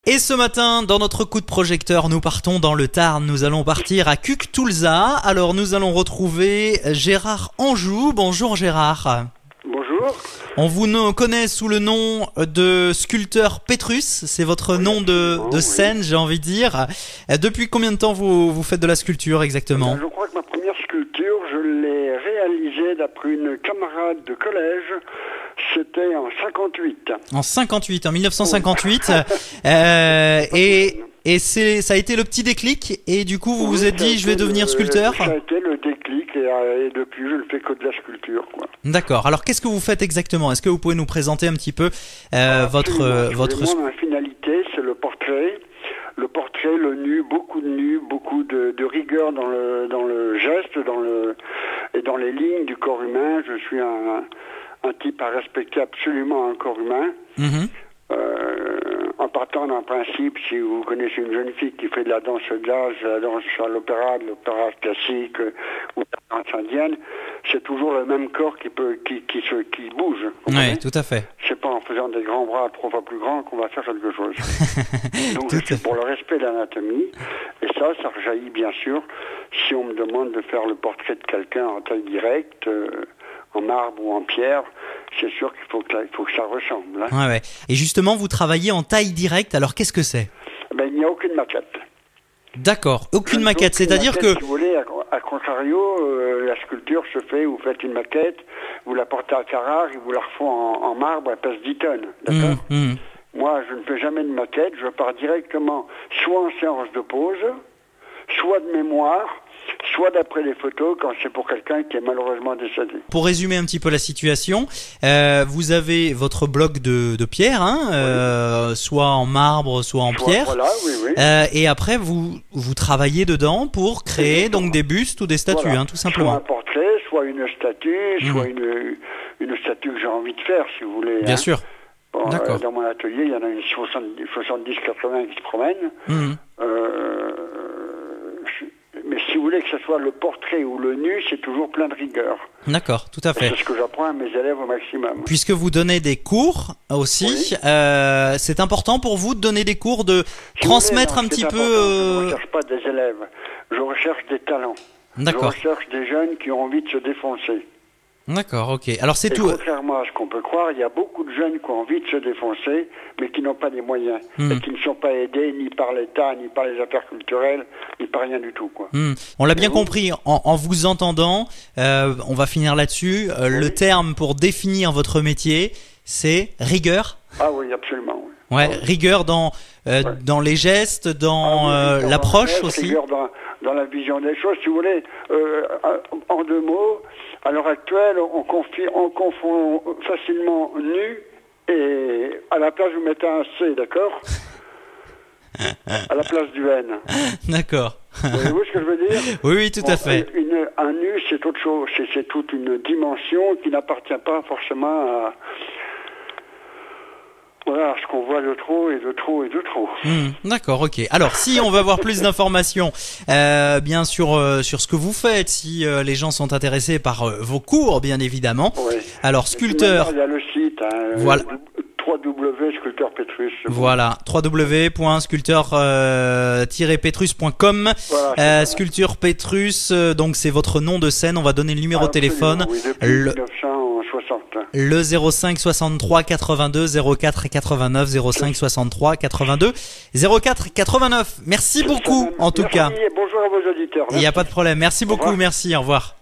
Et ce matin, dans notre coup de projecteur, nous partons dans le Tarn. Nous allons partir à Cuctoulza. Alors, nous allons retrouver Gérard Anjou. Bonjour Gérard. Bonjour. On vous connaît sous le nom de sculpteur Pétrus. C'est votre nom de scène, j'ai envie de dire. Depuis combien de temps vous faites de la sculpture exactement ? Je crois que ma première sculpture, je l'ai réalisée d'après une camarade de collège. C'était en 58. En 1958. Et ça a été le petit déclic. Et du coup, vous vous êtes dit, je vais devenir sculpteur ? Ça a été le déclic et depuis, je ne fais que de la sculpture, quoi. D'accord. Alors, qu'est-ce que vous fêtes exactement ? Est-ce que vous pouvez nous présenter un petit peu votre... Moi, ma finalité, c'est le portrait. Le portrait, le nu, beaucoup de rigueur dans le geste, et dans les lignes du corps humain. Je suis un type à respecter absolument un corps humain. En partant d'un principe, si vous connaissez une jeune fille qui fait de la danse jazz, de la danse à l'opéra, de l'opéra classique ou de la danse indienne, c'est toujours le même corps qui bouge. Oui, tout à fait. C'est pas en faisant des grands bras 3 fois plus grands qu'on va faire quelque chose. Donc je suis pour le respect de l'anatomie, et ça rejaillit bien sûr si on me demande de faire le portrait de quelqu'un en taille directe, en marbre ou en pierre. C'est sûr qu'il faut que ça ressemble. Hein. Ouais. Et justement, vous travaillez en taille directe, alors qu'est-ce que c'est ? Il n'y a aucune maquette. D'accord, aucune maquette, c'est-à-dire que... Si vous voulez, à contrario, la sculpture se fait, vous faites une maquette, vous la portez à Carrare, ils vous la refont en marbre, elle pèse 10 tonnes, d'accord ? Moi, je ne fais jamais de maquette, je pars directement soit en séance de pose, soit de mémoire, soit d'après les photos quand c'est pour quelqu'un qui est malheureusement décédé. Pour résumer un petit peu la situation, vous avez votre bloc de pierre, soit en marbre, soit en pierre. Voilà, oui. Et après, vous travaillez dedans pour créer donc des bustes ou des statues, voilà. Tout simplement. Soit un portrait, soit une statue, soit une statue que j'ai envie de faire, si vous voulez. Bien sûr. Bon, D'accord. Dans mon atelier, il y en a une 70-80 qui se promènent. Mais si vous voulez que ce soit le portrait ou le nu, c'est toujours plein de rigueur. D'accord, tout à fait. C'est ce que j'apprends à mes élèves au maximum. Puisque vous donnez des cours aussi, c'est important pour vous de donner des cours, de transmettre un petit peu... Je ne recherche pas des élèves, je recherche des talents. D'accord. Je recherche des jeunes qui ont envie de se défoncer. D'accord, ok. Alors c'est tout. Contrairement à ce qu'on peut croire, il y a beaucoup de jeunes qui ont envie de se défoncer, mais qui n'ont pas les moyens, et qui ne sont pas aidés ni par l'État, ni par les affaires culturelles, ni par rien du tout, quoi. On l'a bien compris. En vous entendant, on va finir là-dessus. Le terme pour définir votre métier, c'est rigueur. Ah oui, absolument. Oui. Ouais, rigueur dans les gestes, dans l'approche aussi. Rigueur dans la vision des choses, si vous voulez. En 2 mots. À l'heure actuelle, on confond facilement nu et à la place vous mettez un C, d'accord ? À la place du N. D'accord. Voyez-vous ce que je veux dire ? Oui, tout à fait. Un nu, c'est autre chose. C'est toute une dimension qui n'appartient pas forcément à... Voilà, ce qu'on voit de trop et de trop et de trop. D'accord, ok. Alors, si on veut avoir plus d'informations, bien sûr, sur ce que vous faites, si les gens sont intéressés par vos cours, bien événemment. Oui. Alors, sculpteur... Il y a le site, voilà. www.sculpteurpetrus. Voilà, www.sculpteur-petrus.com. Voilà, Sculpture Pétrus, donc c'est votre nom de scène. On va donner le numéro de téléphone. Oui, depuis 1960. Le 05 63 82 04 89 05 63 82 04 89. Merci beaucoup en tout cas. Et bonjour à vos auditeurs. Il n'y a pas de problème. Merci beaucoup. Merci. Au revoir.